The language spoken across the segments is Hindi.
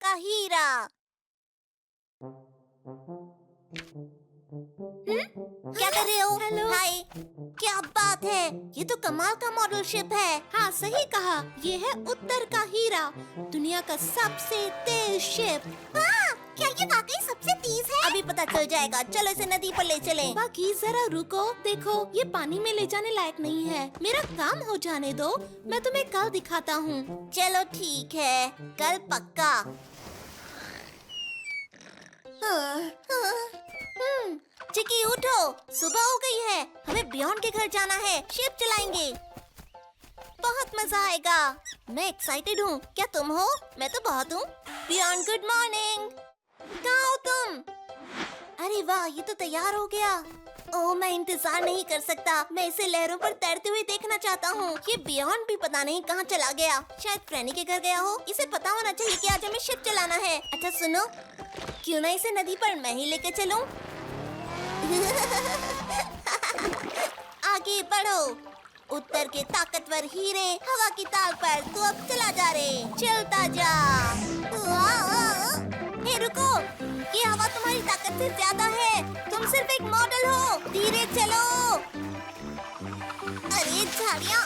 का हीरा। क्या कर रहे हो? हेलो। हाय, क्या बात है, ये तो कमाल का मॉडल शिप है। हाँ, सही कहा। ये है उत्तर का हीरा, दुनिया का सबसे तेज शिप। क्या ये वाकई सबसे तेज है? अभी पता चल जाएगा, चलो इसे नदी पर ले चलें। बाकी जरा रुको, देखो ये पानी में ले जाने लायक नहीं है। मेरा काम हो जाने दो, मैं तुम्हें कल दिखाता हूँ। चलो ठीक है, कल पक्का। चिकी उठो, सुबह हो गई है, हमें बियॉन्ड के घर जाना है, शिप चलाएंगे। बहुत मजा आएगा, मैं एक्साइटेड हूँ। क्या तुम हो? मैं तो बहुत हूँ। बियॉन्ड गुड मॉर्निंग, कहाँ हो तुम? अरे वाह, ये तो तैयार हो गया। ओह, मैं इंतजार नहीं कर सकता, मैं इसे लहरों पर तैरते हुए देखना चाहता हूँ। ये बियॉन्ड भी पता नहीं कहाँ चला गया, शायद फ्रेनी के घर गया हो। इसे पता होना चाहिए कि आज हमें शिप चलाना है। अच्छा सुनो, क्यों ना इसे नदी पर मैं ही लेके चलूं? आगे बढ़ो, उत्तर के ताकतवर हीरे हवा की ताल पर तू अब चला जा रे, चलता जा। हे रुको, ये हवा तुम्हारी ताकत से ज्यादा है, तुम सिर्फ एक मॉडल हो, धीरे चलो। अरे झाड़ियाँ,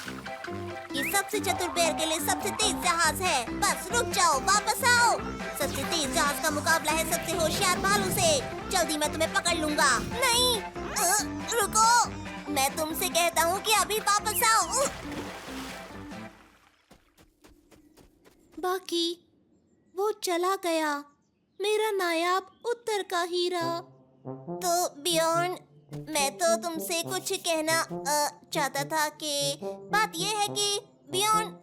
ये सबसे चतुर बेर के लिए सबसे तेज जहाज है। बस रुक जाओ, वापस आओ। सबसे तेज जहाज का मुकाबला है सबसे होशियार भालू से। जल्दी मैं तुम्हें पकड़ लूंगा। नहीं, रुको, मैं तुमसे कहता हूँ कि अभी वापस आओ। बाकी वो चला गया, मेरा नायाब उत्तर का हीरा। तो बियॉन्ड, मैं तो तुमसे कुछ कहना चाहता था कि बात ये है कि बियॉन्ड,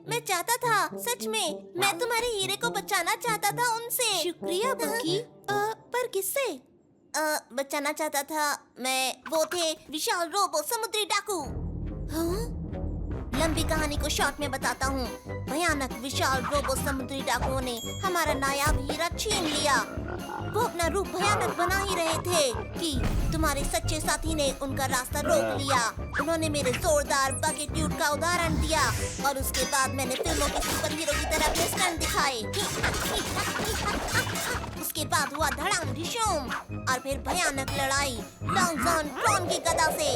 मैं चाहता था, सच में मैं तुम्हारे हीरे को बचाना चाहता था उनसे। शुक्रिया बाकी, पर किससे? बचाना चाहता था मैं। वो थे विशाल रोबो समुद्री डाकू। हाँ? लंबी कहानी को शॉर्ट में बताता हूँ। भयानक विशाल रोबो समुद्री डाकुओं ने हमारा नायाब हीरा छीन लिया। वो अपना रूप भयानक बना ही रहे थे कि तुम्हारे सच्चे साथी ने उनका रास्ता रोक लिया। उन्होंने मेरे जोरदार बकेट्यूड का उदाहरण दिया और उसके बाद मैंने फिल्मों के सुपर हीरो की तरह अपने स्टंट दिखाए। उसके बाद हुआ धड़ाम ढिशूम और फिर भयानक लड़ाई लॉन्ग जॉन ट्रॉन की गदा से।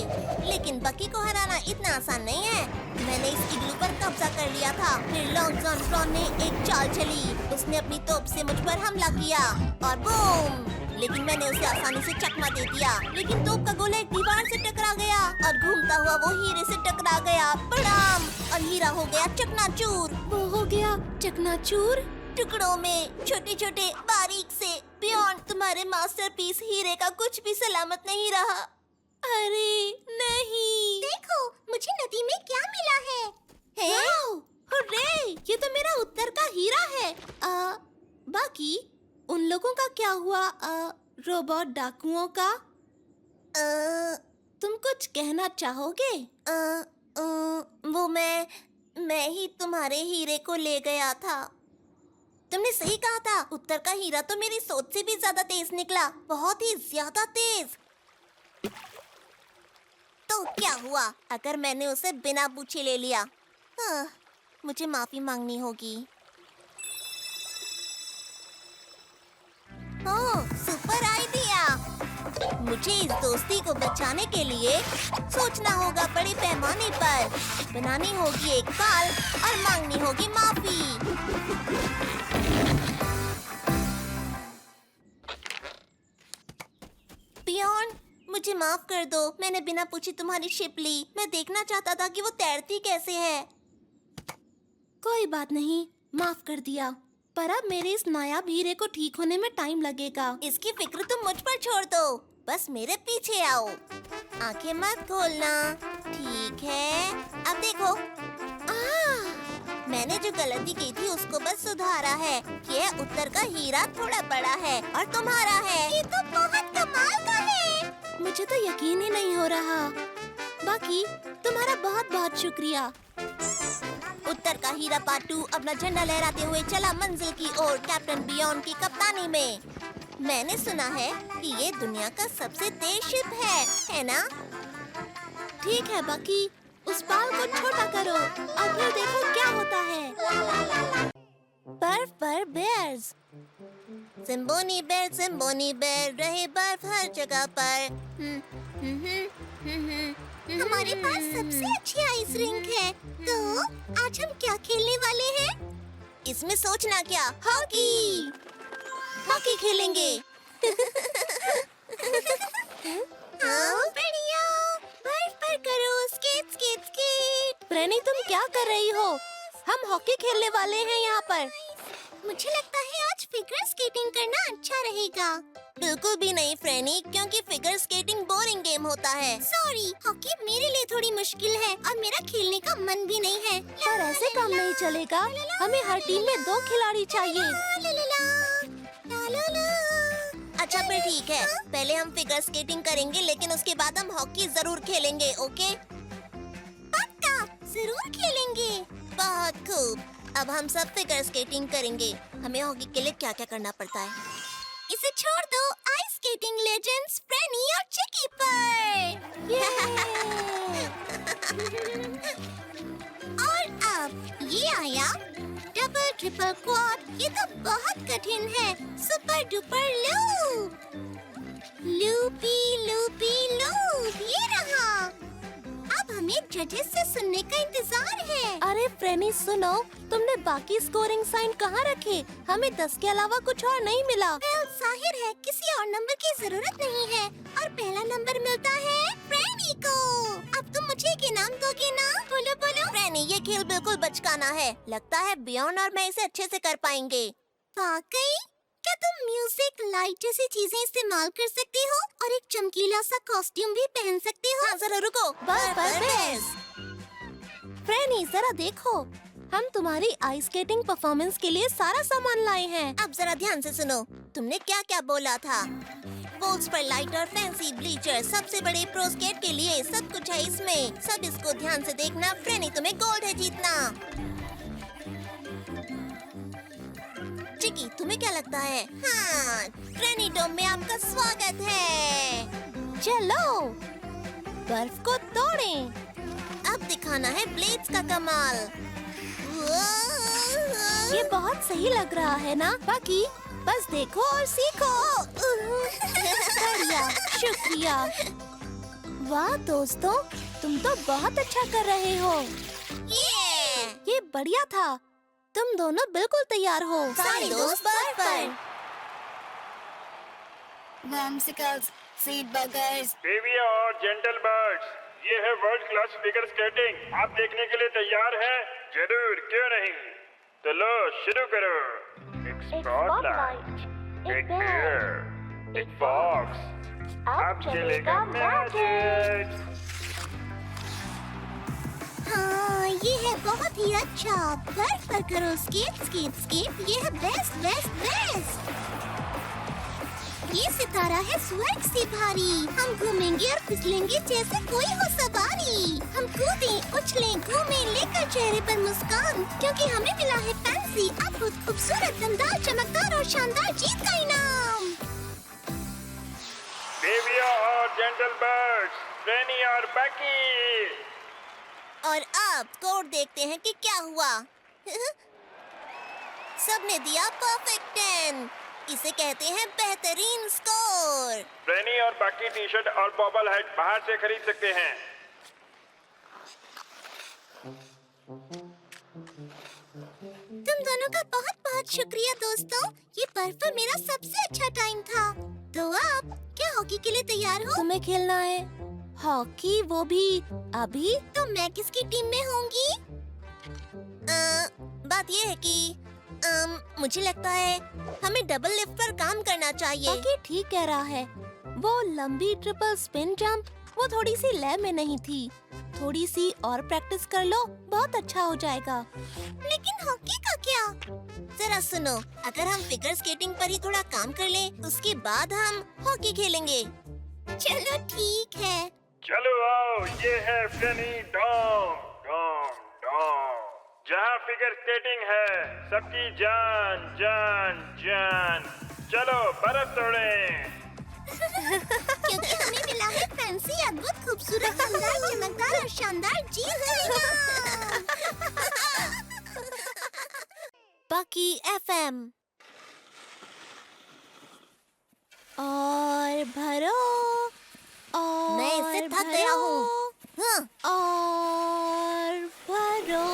लेकिन बकी को हराना इतना आसान नहीं है। मैंने इस इग्लू पर कब्जा कर लिया था। फिर लॉन्ग जॉन ट्रॉन ने एक चाल चली, उसने अपनी तोप से मुझ पर हमला किया और बूम! लेकिन मैंने उसे आसानी से चकमा दे दिया। लेकिन तोप का गोला एक दीवार से टकरा गया और घूमता हुआ वो हीरे से टकरा गया। बड़ाम! और हीरा हो गया चकनाचूर। वो हो गया चकनाचूर। टुकड़ों में छोटे छोटे बारीक से। बियॉन्ड, तुम्हारे मास्टरपीस हीरे का कुछ भी सलामत नहीं रहा। अरे नहीं। देखो, मुझे नदी में क्या मिला है। Wow, hurray! ये तो मेरा उत्तर का हीरा है। बाकी उन लोगों का क्या हुआ? रोबोट डाकुओं का? तुम कुछ कहना चाहोगे? वो मैं ही तुम्हारे हीरे को ले गया था। तुमने सही कहा था, उत्तर का हीरा तो मेरी सोच से भी ज्यादा तेज निकला, बहुत ही ज्यादा तेज। तो क्या हुआ अगर मैंने उसे बिना पूछे ले लिया? मुझे माफी मांगनी होगी। ओह, सुपर आइडिया! मुझे इस दोस्ती को बचाने के लिए सोचना होगा बड़े पैमाने पर। बनानी होगी एक पाल और मांगनी होगी माफी। बियॉन्ड, मुझे माफ कर दो, मैंने बिना पूछे तुम्हारी शिप ली। मैं देखना चाहता था कि वो तैरती कैसे है। कोई बात नहीं, माफ कर दिया। पर अब मेरे इस नायाब हीरे को ठीक होने में टाइम लगेगा। इसकी फिक्र तुम मुझ पर छोड़ दो, बस मेरे पीछे आओ। आंखें मत खोलना, ठीक है? अब देखो, मैंने जो गलती की थी उसको बस सुधारा है। ये उत्तर का हीरा थोड़ा बड़ा है और तुम्हारा है। ये तो बहुत कमाल का है। मुझे तो यकीन ही नहीं हो रहा। बाकी तुम्हारा बहुत बहुत शुक्रिया। उत्तर का हीरा पार्ट 2 अपना झंडा लहराते हुए चला मंजिल की ओर, कैप्टन बियॉन्ड की कप्तानी में। मैंने सुना है कि ये दुनिया का सबसे तेज शिप है ना? ठीक है बाकी, उस पाल को छोटा करो और फिर देखो क्या होता है। पर बर्फ पर बेयर्स। सिम्बोनी बेर रहे बर्फ हर जगह पर। हमारे पास सबसे अच्छी आइस रिंक है, तो आज हम क्या खेलने वाले हैं? इसमें सोचना क्या, हॉकी। हॉकी खेलेंगे। हाँ, बढ़िया। बर्फ पर करो स्केट स्केट स्केट। प्रेनी, तुम क्या कर रही हो? हम हॉकी खेलने वाले हैं यहाँ पर। मुझे लगता है आज फिगर स्केटिंग करना अच्छा रहेगा। बिल्कुल भी नहीं फ्रेनी, क्योंकि फिगर स्केटिंग बोरिंग गेम होता है। सॉरी, हॉकी मेरे लिए थोड़ी मुश्किल है और मेरा खेलने का मन भी नहीं है। पर ऐसे काम नहीं चलेगा। हमें हर टीम में 2 खिलाड़ी चाहिए। अच्छा फिर ठीक है, पहले हम फिगर स्केटिंग करेंगे, लेकिन उसके बाद हम हॉकी जरूर खेलेंगे। ओके? पक्का, जरूर खेलेंगे। बहुत खूब। अब हम सब फिगर स्केटिंग करेंगे। हमें हॉकी के लिए क्या क्या करना पड़ता है? इसे छोड़ दो आइस स्केटिंग लेजेंड्स फ्रेनी और चिकी पर। और अब ये आया डबल ट्रिपल क्वाड। ये तो बहुत कठिन है। Super duper loop, loopy loopy loop. ये रहा। अब हमें जजेस से सुनने का इंतजार है। अरे फ्रेनी सुनो, तुमने बाकी स्कोरिंग साइन कहाँ रखे? हमें 10 के अलावा कुछ और नहीं मिला। जाहिर है किसी और नंबर की जरूरत नहीं है और पहला नंबर मिलता है फ्रेनी को। अब तुम मुझे एक इनाम दोगे ना? बोलो बोलो। फ्रेनी, ये खेल बिल्कुल बचकाना है। लगता है बियॉन्ड और मैं इसे अच्छे से कर पाएंगे। वाकई? क्या तुम म्यूजिक, लाइट जैसी चीजें इस्तेमाल कर सकती हो और एक चमकीला सा कॉस्ट्यूम भी पहन सकती हो? हाँ, जरा रुको। बस। फ्रेनी, जरा देखो, हम तुम्हारी आइस स्केटिंग परफॉर्मेंस के लिए सारा सामान लाए हैं। अब जरा ध्यान से सुनो, तुमने क्या क्या बोला था? पोल्स पर लाइट और फैंसी ब्लीचर, सबसे बड़े प्रो स्केट के लिए सब कुछ है इसमें। सब इसको ध्यान से देखना। फ्रेनी, तुम्हें गोल्ड है जीतना। चिकी, तुम्हें क्या लगता है? हाँ, फ्रेनी डोम में आपका स्वागत है। चलो बर्फ को तोड़ें। अब दिखाना है ब्लेड्स का कमाल। ये बहुत सही लग रहा है ना? बाकी बस देखो और सीखो। बढ़िया, शुक्रिया। वाह दोस्तों, तुम तो बहुत अच्छा कर रहे हो। ये बढ़िया था। तुम दोनों बिल्कुल तैयार हो। सारे दोस्त बर्फ पर। Whimsicles, seed buggers. बेबी और जेंटल बर्ड्स, ये है वर्ल्ड क्लास फिगर स्केटिंग। आप देखने के लिए तैयार हैं? जरूर, क्यों नहीं? तो लो शुरू करो। एक स्पॉटलाइट, एक बियर, एक बॉक्स, अब चलेगा मैजिक। हाँ, ये है बहुत ही अच्छा। बर्फ पर करो स्केट स्केट स्केट। ये है बेस्ट बेस्ट बेस्ट। ये सितारा है स्वर्ग से भारी। हम घूमेंगे और फिसलेंगे जैसे कोई हो सवारी। हम कूदें, उछलें, घूमें, लेकर चेहरे पर मुस्कान, क्योंकि हमें मिला है फैंसी, अद्भुत, खूबसूरत, दमदार, चमकदार और शानदार जीत का इनाम। बेबी और जेंटल बर्ड्स, फ्रेनी और बैकी। और अब स्कोर देखते हैं कि क्या हुआ। सबने दिया परफेक्ट 10। इसे कहते हैं बेहतरीन स्कोर। फ्रेनी और बाकी टी शर्ट और बॉबल हेड बाहर से खरीद सकते हैं। तुम दोनों का बहुत बहुत शुक्रिया दोस्तों। ये बर्फ पर मेरा सबसे अच्छा टाइम था। तो आप क्या हॉकी के लिए तैयार हो? तुम्हें खेलना है हॉकी, वो भी अभी? तो मैं किसकी टीम में होंगी? बात ये है कि मुझे लगता है हमें डबल लिफ्ट पर काम करना चाहिए। बाकी ठीक कह रहा है। वो लंबी ट्रिपल स्पिन जंप, वो थोड़ी सी लय में नहीं थी। थोड़ी सी और प्रैक्टिस कर लो, बहुत अच्छा हो जाएगा। लेकिन हॉकी का क्या? जरा सुनो, अगर हम फिगर स्केटिंग पर ही थोड़ा काम कर लें, उसके बाद हम हॉकी खेलेंगे। चलो ठीक है। चलो आओ, ये है फ्रेनी डॉम डॉम डॉम, जहाँ फिगर स्केटिंग है सबकी जान जान जान। चलो बर्फ तोड़ें। क्योंकि हमें मिला है फैंसी, अद्भुत, खूबसूरत, दमदार, चमकदार और शानदार जीत का इनाम। बाकी FM। और भरो और मैं इससे थक गया हूँ। हाँ। और भरो।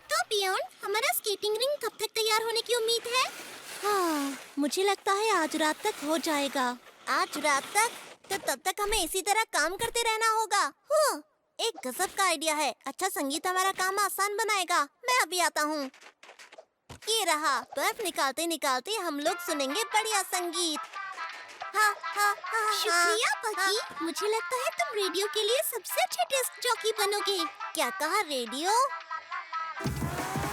तो बियॉन्ड, हमारा स्केटिंग रिंग कब तक तैयार होने की उम्मीद है? हाँ, मुझे लगता है आज रात तक हो जाएगा। आज रात तक? तो तब तक हमें इसी तरह काम करते रहना होगा। हाँ, एक गजब का आइडिया है। अच्छा संगीत हमारा काम आसान बनाएगा। मैं अभी आता हूँ। ये रहा। बर्फ निकालते निकालते हम लोग सुनेंगे बढ़िया संगीत। हाँ, हाँ, हाँ, शुक्रिया पकी। मुझे लगता है तुम रेडियो के लिए सबसे अच्छे डिस्क जॉकी बनोगे। क्या कहा रेडियो?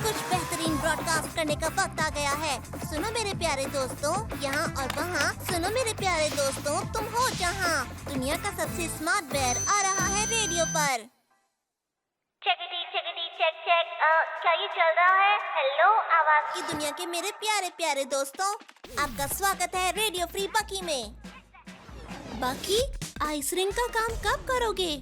कुछ बेहतरीन ब्रॉडकास्ट करने का वक्त आ गया है। सुनो मेरे प्यारे दोस्तों, यहाँ और वहाँ। सुनो मेरे प्यारे दोस्तों, तुम हो जहाँ। दुनिया का सबसे स्मार्ट बेयर आ रहा है रेडियो पर। चेक क्या ये चल रहा है? हेलो, आवाज की दुनिया के मेरे प्यारे प्यारे दोस्तों, आपका स्वागत है रेडियो फ्री बकी में। बाकी आइस रिंग का काम कब करोगे?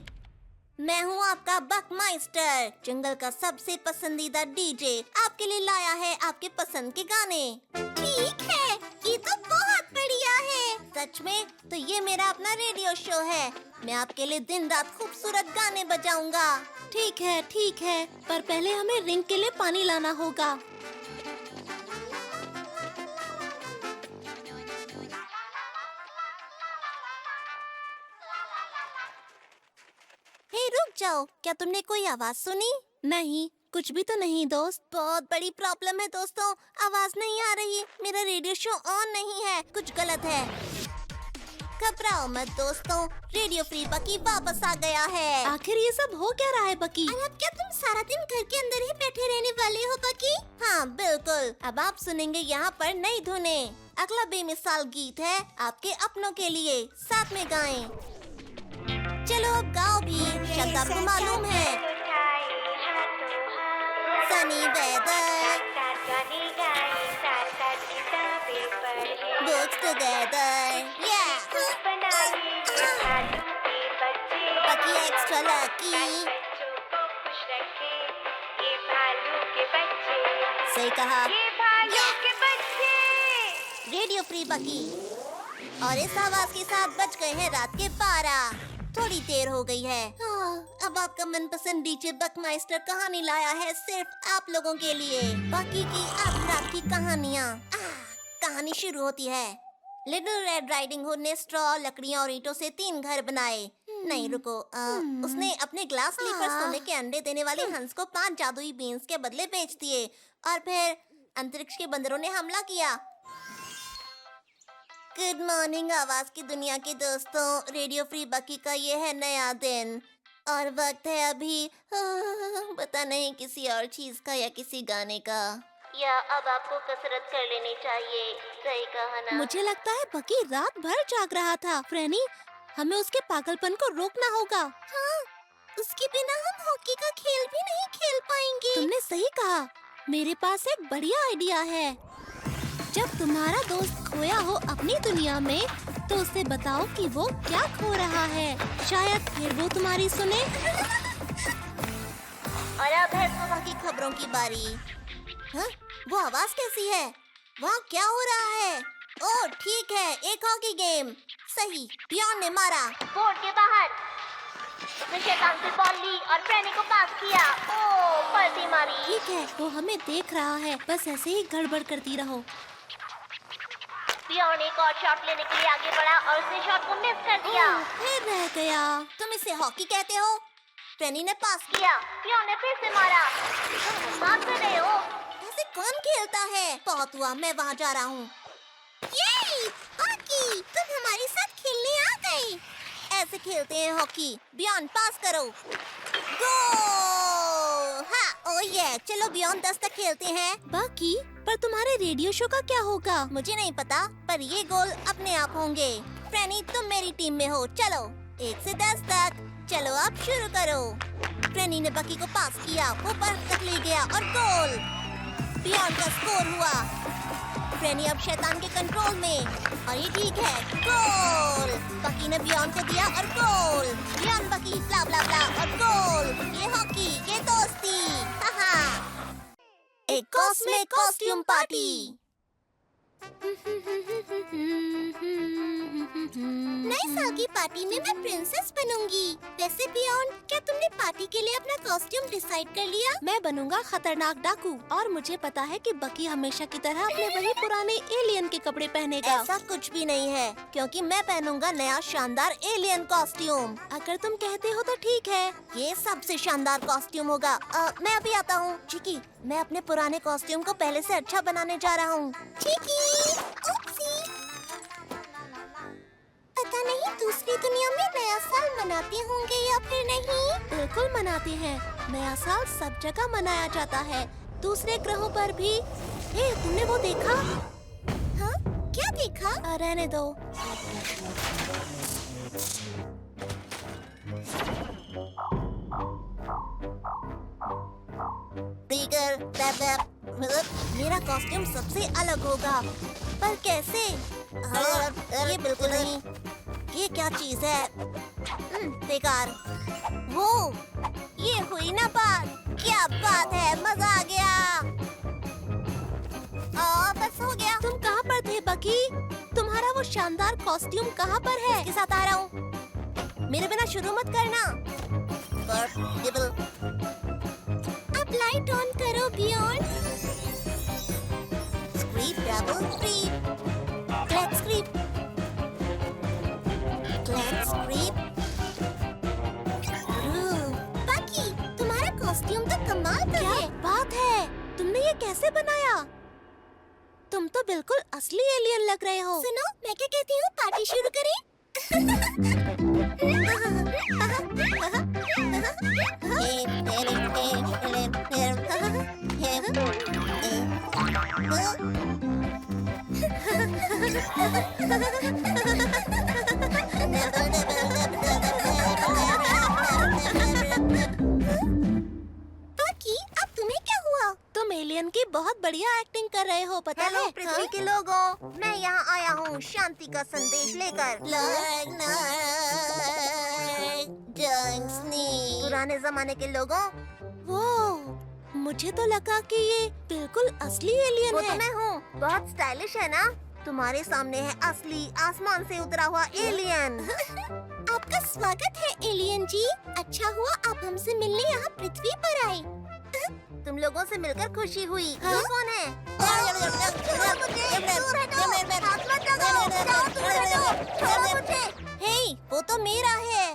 मैं हूँ आपका बक माइस्टर, जंगल का सबसे पसंदीदा डीजे। आपके लिए लाया है आपके पसंद के गाने। ठीक है, ये तो बहुत बढ़िया है। सच में? तो ये मेरा अपना रेडियो शो है। मैं आपके लिए दिन रात खूबसूरत गाने बजाऊंगा। ठीक है, पर पहले हमें रिंग के लिए पानी लाना होगा। हे रुक जाओ, क्या तुमने कोई आवाज सुनी? नहीं, कुछ भी तो नहीं दोस्त। बहुत बड़ी प्रॉब्लम है दोस्तों, आवाज नहीं आ रही। मेरा रेडियो शो ऑन नहीं है, कुछ गलत है। घबराओ मत दोस्तों, रेडियो फ्री बकी वापस आ गया है। आखिर ये सब हो क्या रहा है बकी? और अब क्या तुम सारा दिन घर के अंदर ही बैठे रहने वाले हो बकी? हाँ बिल्कुल, अब आप सुनेंगे यहाँ पर नई धुनें। अगला बेमिसाल गीत है आपके अपनों के लिए, साथ में गाएं। चलो अब गाओ भी, शब्द आपको मालूम है। सनी वेदर, बुक्स टुगेदर, बकी एक्स्ट्रा लकी। सही कहा, रेडियो फ्री बकी। और इस आवाज के साथ बज गए हैं रात के 12। थोड़ी देर हो गई है। अब आपका मनपसंद डीजे बक माइस्टर कहानी लाया है सिर्फ आप लोगों के लिए। बाकी की आधी रात की कहानियाँ। कहानी शुरू होती है। लिटिल रेड राइडिंग हुड ने स्ट्रॉ, लकड़ियाँ और ईंटों से 3 घर बनाए। नहीं रुको, उसने अपने ग्लास स्लीपर सोने के अंडे देने वाले हंस को 5 जादुई बीन्स के बदले बेच दिए। और फिर अंतरिक्ष के बंदरों ने हमला किया। गुड मॉर्निंग आवाज की दुनिया के दोस्तों, रेडियो फ्री बकी का ये है नया दिन। और वक्त है अभी पता नहीं किसी और चीज का या किसी गाने का। या अब आपको कसरत कर लेनी चाहिए। सही कहा ना? मुझे लगता है बकी रात भर जाग रहा था। फ्रेनी, हमें उसके पागलपन को रोकना होगा। हाँ, उसके बिना हम हॉकी का खेल भी नहीं खेल पाएंगे। तुमने सही कहा। मेरे पास एक बढ़िया आइडिया है। जब तुम्हारा दोस्त खोया हो अपनी दुनिया में, तो उसे बताओ कि वो क्या खो रहा है। शायद फिर वो तुम्हारी सुने। और अब है सुबह की खबरों की बारी। हाँ? वो आवाज कैसी है? वहाँ क्या हो रहा है? ओह ठीक है, एक हॉकी गेम। सही, बियॉन्ड ने मारा। बोर्ड के बाहर उसने शैतान से बॉल ली और फ्रेनी को पास किया। ओह, पलटी मारी। ठीक है, वो हमें देख रहा है। बस ऐसे ही गड़बड़ करती रहो। बियॉन्ड एक और शॉट लेने के लिए आगे बढ़ा और उसने शॉट को मिस कर दिया। फिर रह गया। तुम इसे हॉकी कहते हो? फ्रेनी ने पास किया, बियॉन्ड ने फिर से मारा। मजाक कर रहे हो? ऐसे कौन खेलता है? बहुत हुआ, मैं वहाँ जा रहा हूँ। ये हॉकी, तुम हमारे साथ खेलने आ गए। ऐसे खेलते हैं हॉकी। बियॉन्ड पास करो। गो! हाँ, ओह ये, चलो बियॉन्ड 10 तक खेलते हैं। बाकी, पर तुम्हारे रेडियो शो का क्या होगा? मुझे नहीं पता, पर ये गोल अपने आप होंगे। फ्रेनी, तुम मेरी टीम में हो। चलो 1 से 10 तक। चलो अब शुरू करो। फ्रेनी ने बकी को पास किया, वो बर्फ तक ले गया और गोल। बियॉन्ड का स्कोर हुआ। फ्रेनी अब शैतान के कंट्रोल में और ये ठीक है। गोल! बकी ने बियॉन्ड को दिया और गोल। बियॉन्ड बकी ब्ला ब्ला ब्ला और गोल। ये हॉकी, ये दोस्ती। हाहा। एक कॉस्मिक कॉस्ट्यूम पार्टी। नए साल की पार्टी में मैं प्रिंसेस बनूंगी। वैसे बियॉन्ड, क्या तुमने पार्टी के लिए अपना कॉस्ट्यूम डिसाइड कर लिया? मैं बनूंगा खतरनाक डाकू और मुझे पता है कि बकी हमेशा की तरह अपने वही पुराने एलियन के कपड़े पहनेगा। ऐसा कुछ भी नहीं है, क्योंकि मैं पहनूंगा नया शानदार एलियन कॉस्ट्यूम। अगर तुम कहते हो तो ठीक है, ये सबसे शानदार कॉस्ट्यूम होगा। मैं अभी आता हूँ। चिकी, मैं अपने पुराने कॉस्ट्यूम को पहले से अच्छा बनाने जा रहा हूँ। पता नहीं दूसरी दुनिया में नया साल मनाते होंगे या फिर नहीं। बिल्कुल मनाते हैं। नया साल सब जगह मनाया जाता है, दूसरे ग्रहों पर भी। हे, तुमने वो देखा? हाँ, क्या देखा? रहने दो। मेरा कॉस्ट्यूम सबसे अलग होगा, पर कैसे? ये बिल्कुल नहीं। ये क्या चीज है? बेकार। वो, ये हुई ना बात। क्या बात है, मजा आ गया। बस हो गया। तुम कहाँ पर थे बकी? तुम्हारा वो शानदार कॉस्ट्यूम कहाँ पर है? इसके साथ आ रहा हूँ। मेरे बिना शुरू मत करना। अब लाइट ऑन करो beyond. Creep, double creep. Let's creep. Let's creep. बाकी तुम्हारा कॉस्ट्यूम तो कमाल का है। बात है, तुमने ये कैसे बनाया? तुम तो बिल्कुल असली एलियन लग रहे हो। सुनो, मैं क्या कहती हूँ, पार्टी शुरू करें? बाकी अब तुम्हें क्या हुआ? तुम एलियन की बहुत बढ़िया एक्टिंग कर रहे हो, पता है? पृथ्वी के लोगों, मैं यहाँ आया हूँ शांति का संदेश लेकर। पुराने जमाने के लोगों, वो मुझे तो लगा कि ये बिल्कुल असली एलियन है। वो तो मैं हूँ। बहुत स्टाइलिश है ना? तुम्हारे सामने है असली आसमान से उतरा हुआ एलियन। आपका स्वागत है एलियन जी। अच्छा हुआ आप हमसे मिलने यहाँ पृथ्वी पर आए। तुम लोगों से मिलकर खुशी हुई। हाँ? ये कौन है? हे, वो तो मेरा है।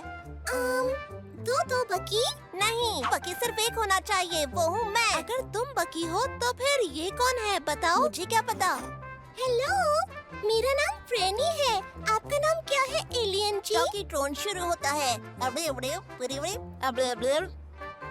दो बकी। नहीं, बकी सिर्फ एक होना चाहिए, वो हूँ मैं। अगर तुम बकी हो तो फिर ये कौन है बताओ? मुझे क्या पता। हेलो, मेरा नाम फ्रेनी है। आपका नाम क्या है एलियन जी? क्योंकि ड्रोन शुरू होता है।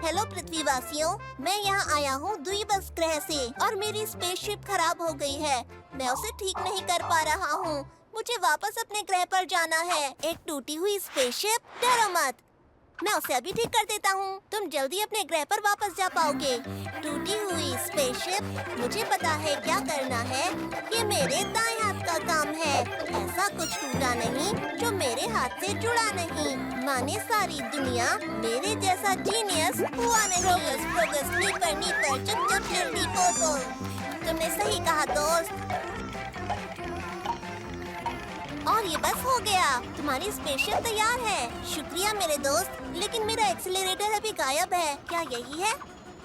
हेलो पृथ्वीवासियों, मैं यहाँ आया हूँ द्वीबस ग्रह से और मेरी स्पेसशिप खराब हो गई है। मैं उसे ठीक नहीं कर पा रहा हूँ। मुझे वापस अपने ग्रह पर जाना है। एक टूटी हुई स्पेसशिप, डरो मत, मैं उसे अभी ठीक कर देता हूँ। तुम जल्दी अपने ग्रह पर वापस जा पाओगे। टूटी हुई स्पेसशिप, मुझे पता है क्या करना है। ये मेरे दाएं हाथ का काम है। ऐसा कुछ टूटा नहीं जो मेरे हाथ से जुड़ा नहीं। माने सारी दुनिया मेरे जैसा जीनियस हुआ नहीं। प्रोग्रेस नीपर चुप चुप जल्दी पोपो। तुमने सही कहा दोस्त। और ये बस हो गया, तुम्हारी स्पेसशिप तैयार है। शुक्रिया मेरे दोस्त, लेकिन मेरा एक्सीलरेटर अभी गायब है। क्या यही है?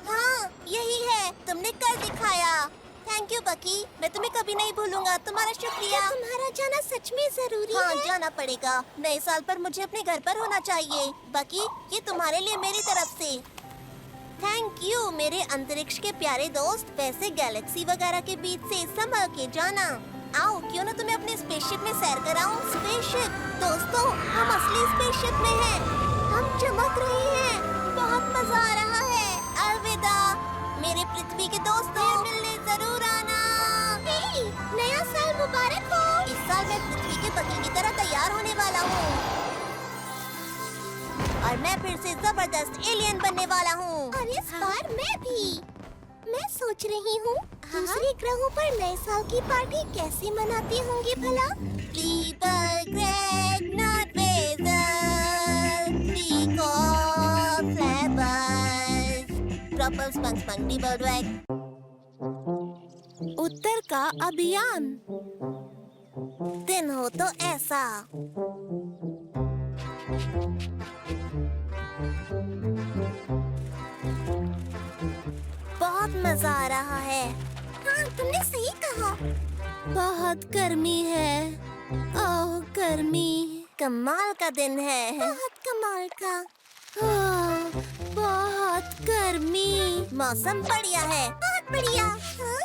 हाँ, यही है। तुमने कर दिखाया। थैंक यू बकी, मैं तुम्हें कभी नहीं भूलूंगा। तुम्हारा शुक्रिया। तुम्हारा जाना सच में जरूरी हाँ, है? जाना पड़ेगा। नए साल पर मुझे अपने घर पर होना चाहिए। बकी, ये तुम्हारे लिए मेरी तरफ से। थैंक यू मेरे अंतरिक्ष के प्यारे दोस्त। वैसे गैलेक्सी वगैरह के बीच से संभल के जाना। आओ, क्यों ना तुम्हें अपने स्पेसशिप में सैर कराऊं? स्पेसशिप दोस्तों, हम असली स्पेसशिप में हैं। हम चमक रहे हैं। बहुत मजा आ रहा है। अलविदा मेरे पृथ्वी के दोस्तों, मिलने जरूर आना। हे, नया साल मुबारक हो। इस साल मैं पृथ्वी के बकी की तरह तैयार होने वाला हूँ और मैं फिर से जबरदस्त एलियन बनने वाला हूँ। और इस बार मैं भी। मैं सोच रही हूँ दूसरे ग्रहों पर नए साल की पार्टी कैसे मनाते होंगे भला? People great not weather, peacock flappers, proper spunk dibble wag. उत्तर का अभियान। दिन हो तो ऐसा। बहुत मजा आ रहा है। हाँ, तुमने सही कहा। बहुत गर्मी है। ओह गर्मी। कमाल का दिन है। बहुत कमाल का। बहुत गर्मी। मौसम बढ़िया है। बहुत बढ़िया। हाँ?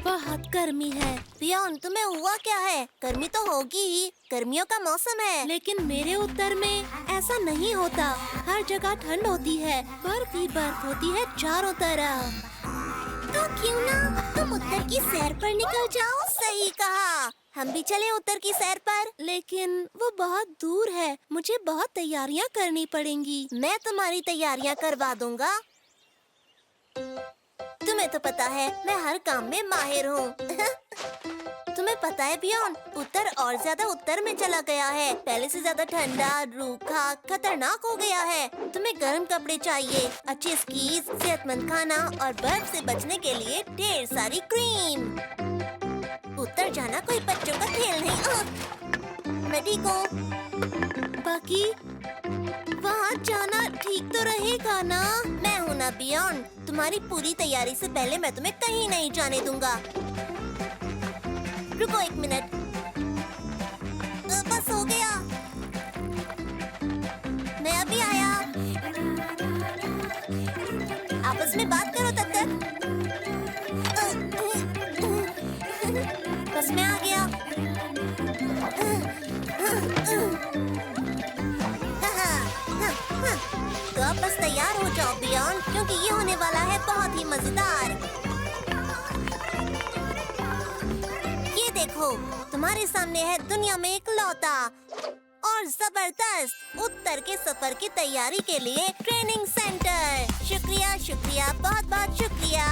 बहुत गर्मी है। पियोन, तुम्हें हुआ क्या है? गर्मी तो होगी ही, गर्मियों का मौसम है। लेकिन मेरे उत्तर में ऐसा नहीं होता। हर जगह ठंड होती है, बर्फ ही बर्फ होती है चारों तरफ। तो क्यों ना तुम उत्तर की सैर पर निकल जाओ। सही कहा। हम भी चले उत्तर की सैर पर। लेकिन वो बहुत दूर है, मुझे बहुत तैयारियां करनी पड़ेंगी। मैं तुम्हारी तैयारियां करवा दूंगा। तुम्हें तो पता है मैं हर काम में माहिर हूँ। तुम्हें पता है बियॉन, उत्तर और ज्यादा उत्तर में चला गया है। पहले से ज्यादा ठंडा, रूखा, खतरनाक हो गया है। तुम्हें गर्म कपड़े चाहिए, अच्छे स्कीज, सेहतमंद खाना और बर्फ से बचने के लिए ढेर सारी क्रीम। उत्तर जाना कोई बच्चों का खेल नहीं। मैं ठीक हूँ। बाकी वहाँ जाना ठीक तो रहेगा ना? मैं हूँ ना बियॉन। तुम्हारी पूरी तैयारी से पहले मैं तुम्हें कहीं नहीं जाने दूंगा। रुको 1 मिनट। बस हो गया। मैं अभी आया। आपस में बात करो तब तक। बस मैं आ गया। तो अब बस तैयार हो जाओ बियॉन, क्योंकि ये होने वाला है बहुत ही मजेदार। ये देखो, तुम्हारे सामने है दुनिया में इकलौता और जबरदस्त उत्तर के सफर की तैयारी के लिए ट्रेनिंग सेंटर। शुक्रिया शुक्रिया, बहुत बहुत शुक्रिया।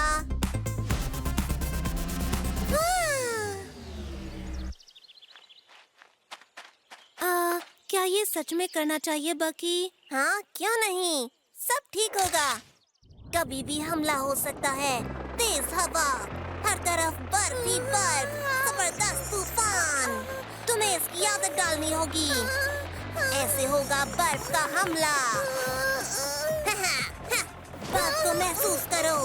क्या ये सच में करना चाहिए बकी? हाँ, क्यों नहीं, सब ठीक होगा। कभी भी हमला हो सकता है। तेज हवा, हर तरफ बर्फ ही बर्फ, जबरदस्त तूफान। तुम्हें इसकी आदत डालनी होगी। ऐसे होगा बर्फ का हमला। बर्फ को महसूस करो।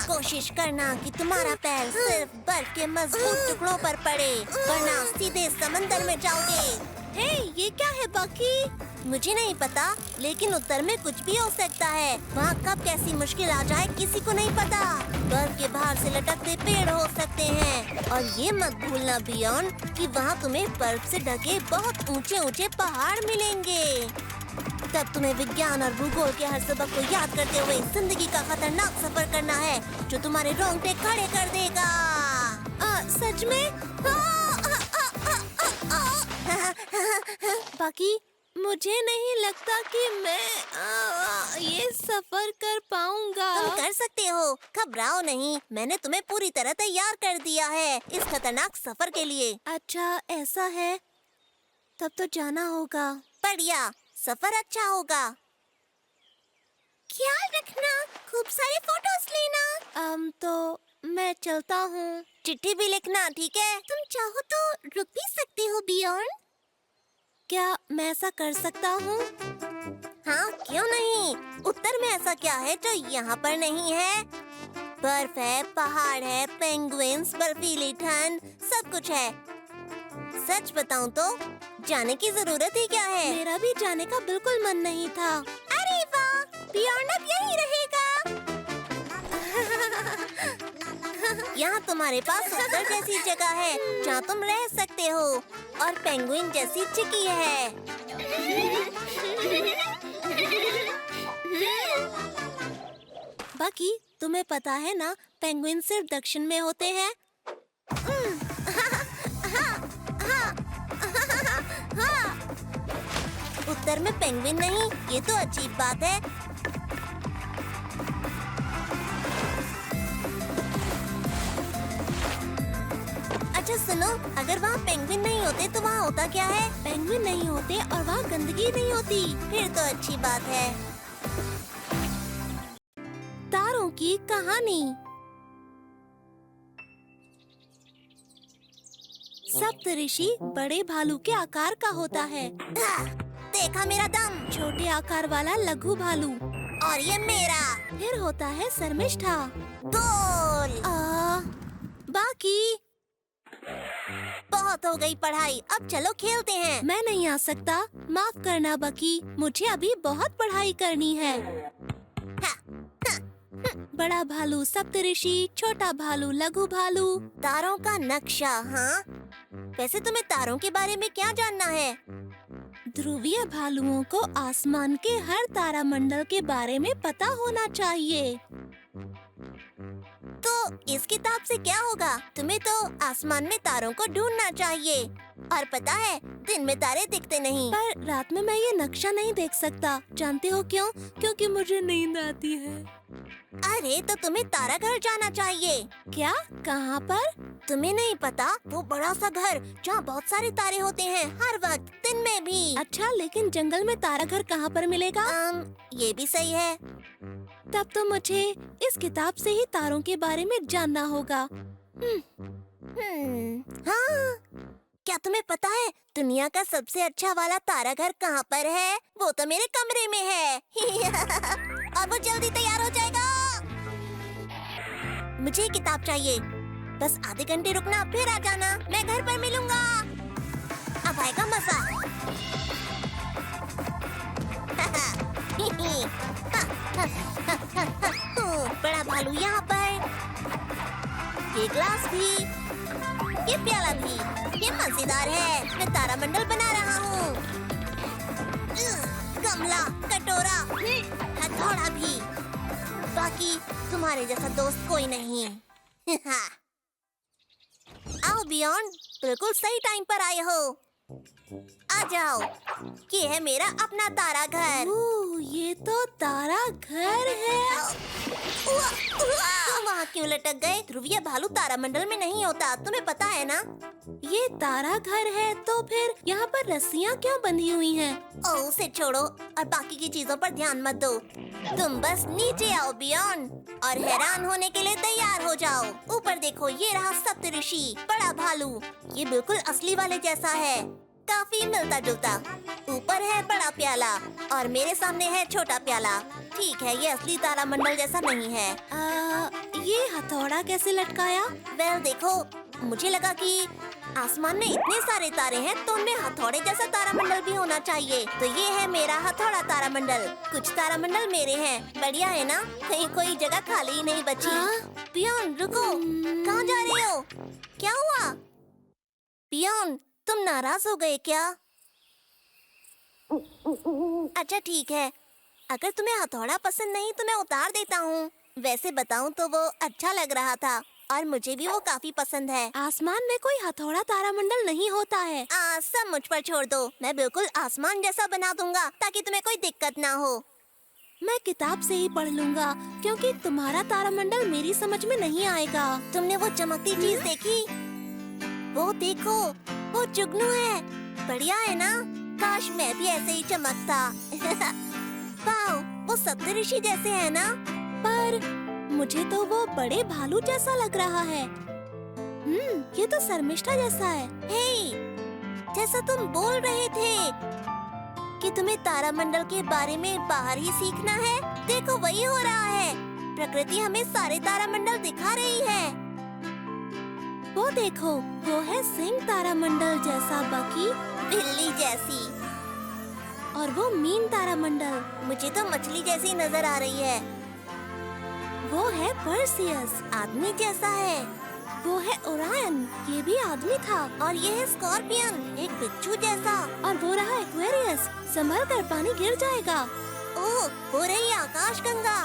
कोशिश करना कि तुम्हारा पैर सिर्फ बर्फ के मजबूत टुकड़ों पर पड़े, वरना सीधे समंदर में जाओगे। हे, ये क्या है बाकी? मुझे नहीं पता, लेकिन उत्तर में कुछ भी हो सकता है। वहाँ कब कैसी मुश्किल आ जाए किसी को नहीं पता। बर्फ के बाहर से लटकते पेड़ हो सकते हैं, और ये मत भूलना बियॉन कि वहाँ तुम्हें बर्फ से ढके बहुत ऊंचे ऊंचे पहाड़ मिलेंगे। तब तुम्हें विज्ञान और भूगोल के हर सबक को याद करते हुए जिंदगी का खतरनाक सफर करना है, जो तुम्हारे रोंगटे खड़े कर देगा। सच में? बाकी मुझे नहीं लगता कि मैं ये सफर कर पाऊंगा। तुम कर सकते हो, घबराओ नहीं। मैंने तुम्हें पूरी तरह तैयार कर दिया है इस खतरनाक सफर के लिए। अच्छा ऐसा है, तब तो जाना होगा। बढ़िया, सफर अच्छा होगा। ख्याल रखना, खूब सारे फोटोज लेना। तो मैं चलता हूँ। चिट्ठी भी लिखना, ठीक है? तुम चाहो तो रुक भी सकते हो बियॉन। क्या मैं ऐसा कर सकता हूँ? हाँ, क्यों नहीं। उत्तर में ऐसा क्या है जो यहाँ पर नहीं है? बर्फ है, पहाड़ है, पेंगुइन्स, बर्फीली ठंड, सब कुछ है। सच बताऊँ तो जाने की जरूरत ही क्या है? मेरा भी जाने का बिल्कुल मन नहीं था। अरे वाह, बियॉन अब यहीं रहेगा। यहाँ तुम्हारे पास उत्तर जैसी जगह है जहाँ तुम रह सकते हो, और पेंगुइन जैसी चिकी है। बाकी तुम्हें पता है ना, पेंगुइन सिर्फ दक्षिण में होते हैं। उत्तर में पेंगुइन नहीं, ये तो अजीब बात है। अच्छा सुनो, अगर वहाँ पेंगुइन नहीं होते तो वहाँ होता क्या है? पेंगुइन नहीं होते और वहाँ गंदगी नहीं होती, फिर तो अच्छी बात है। तारों की कहानी। सप्तऋषि बड़े भालू के आकार का होता है। देखा मेरा दम। छोटे आकार वाला लघु भालू। और ये मेरा। फिर होता है शर्मिष्ठा। गोल। बाकी बहुत हो गई पढ़ाई, अब चलो खेलते हैं। मैं नहीं आ सकता, माफ करना बकी, मुझे अभी बहुत पढ़ाई करनी है। बड़ा भालू सप्तऋषि, छोटा भालू लघु भालू। तारों का नक्शा। हाँ, वैसे तुम्हें तारों के बारे में क्या जानना है? ध्रुवीय भालुओं को आसमान के हर तारामंडल के बारे में पता होना चाहिए। तो इस किताब से क्या होगा? तुम्हें तो आसमान में तारों को ढूंढना चाहिए। और पता है, दिन में तारे दिखते नहीं। पर रात में मैं ये नक्शा नहीं देख सकता। जानते हो क्यों? क्योंकि मुझे नींद आती है। अरे तो तुम्हें तारा घर जाना चाहिए। क्या? कहाँ पर? तुम्हें नहीं पता? वो बड़ा सा घर जहाँ बहुत सारे तारे होते हैं हर वक्त, दिन में भी। अच्छा, लेकिन जंगल में तारा घर कहाँ पर मिलेगा? ये भी सही है। तब तो मुझे इस किताब से ही तारों के बारे में जानना होगा। हाँ, क्या तुम्हें पता है दुनिया का सबसे अच्छा वाला तारा घर कहाँ पर है? वो तो मेरे कमरे में है। और वो जल्दी तैयार हो जाएगा। मुझे ये किताब चाहिए। बस आधे घंटे रुकना, फिर आ जाना। मैं घर पर मिलूंगा। अब आएगा मजा। बड़ा भालू यहाँ पर। ये ग्लास भी, ये प्याला भी। ये मजेदार है। मैं तारामंडल बना रहा हूँ। गमला, कटोरा, हथौड़ा भी। बाकी तुम्हारे जैसा दोस्त कोई नहीं। आओ बियॉन्ड, बिल्कुल सही टाइम पर आए हो। आ जाओ। ये है मेरा अपना तारा घर। ये तो तारा घर है। तुम वहाँ क्यों लटक गए? ध्रुवीय भालू तारामंडल में नहीं होता, तुम्हें पता है ना? ये तारा घर है तो फिर यहाँ पर रस्सियाँ क्यों बंधी हुई हैं? ओह, उसे छोड़ो और बाकी की चीजों पर ध्यान मत दो। तुम बस नीचे आओ बियॉन्ड, और हैरान होने के लिए तैयार हो जाओ। ऊपर देखो, ये रहा सप्तऋषि, बड़ा भालू। ये बिल्कुल असली वाले जैसा है, काफी मिलता जुलता। ऊपर है बड़ा प्याला और मेरे सामने है छोटा प्याला। ठीक है, ये असली तारामंडल जैसा नहीं है। ये हथौड़ा कैसे लटकाया? वेल देखो, मुझे लगा कि आसमान में इतने सारे तारे हैं तो उनमें हथौड़े जैसा तारामंडल भी होना चाहिए। तो ये है मेरा हथौड़ा तारामंडल। कुछ तारामंडल मेरे हैं। बढ़िया है ना? कहीं कोई जगह खाली ही नहीं बची। पियोन रुको, कहाँ जा रहे हो? क्या हुआ? पियोन, तुम नाराज हो गए क्या? अच्छा ठीक है, अगर तुम्हें हथौड़ा पसंद नहीं तो मैं उतार देता हूँ। वैसे बताऊँ तो वो अच्छा लग रहा था और मुझे भी वो काफी पसंद है। आसमान में कोई हथौड़ा तारामंडल नहीं होता है। सब मुझ पर छोड़ दो। मैं बिल्कुल आसमान जैसा बना दूंगा ताकि तुम्हें कोई दिक्कत ना हो। मैं किताब से ही पढ़ लूंगा, क्योंकि तुम्हारा तारामंडल मेरी समझ में नहीं आएगा। तुमने वो चमकती चीज देखी? वो देखो, वो जुगनू है। बढ़िया है ना? काश मैं भी ऐसे ही चमकता। वाओ, वो सप्तऋषि जैसे है ना? पर मुझे तो वो बड़े भालू जैसा लग रहा है। ये तो शर्मिष्ठा जैसा है। हे, जैसा तुम बोल रहे थे कि तुम्हें तारामंडल के बारे में बाहर ही सीखना है, देखो वही हो रहा है। प्रकृति हमें सारे तारामंडल दिखा रही है। वो देखो, वो है सिंह तारामंडल जैसा, बाकी बिल्ली जैसी, और वो मीन तारामंडल। मुझे तो मछली जैसी नजर आ रही है। वो है पर्सियस, आदमी जैसा है। वो है ओरायन, ये भी आदमी था। और ये है स्कॉर्पियन, एक बिच्छू जैसा। और वो रहा एक्वेरियस, संभल कर, पानी गिर जाएगा। ओह, हो रही आकाशगंगा।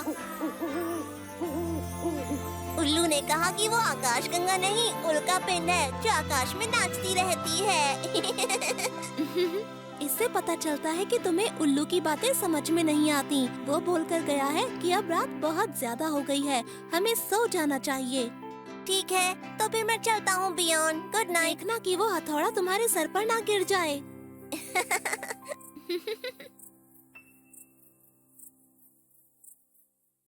उल्लू ने कहा कि वो आकाशगंगा नहीं, उल्का पिंड है जो आकाश में नाचती रहती है। इससे पता चलता है कि तुम्हें उल्लू की बातें समझ में नहीं आती। वो बोलकर गया है कि अब रात बहुत ज्यादा हो गई है, हमें सो जाना चाहिए। ठीक है, तो फिर मैं चलता हूँ बियॉन्ड। Good night. देखना कि वो हथौड़ा तुम्हारे सर पर ना गिर जाए।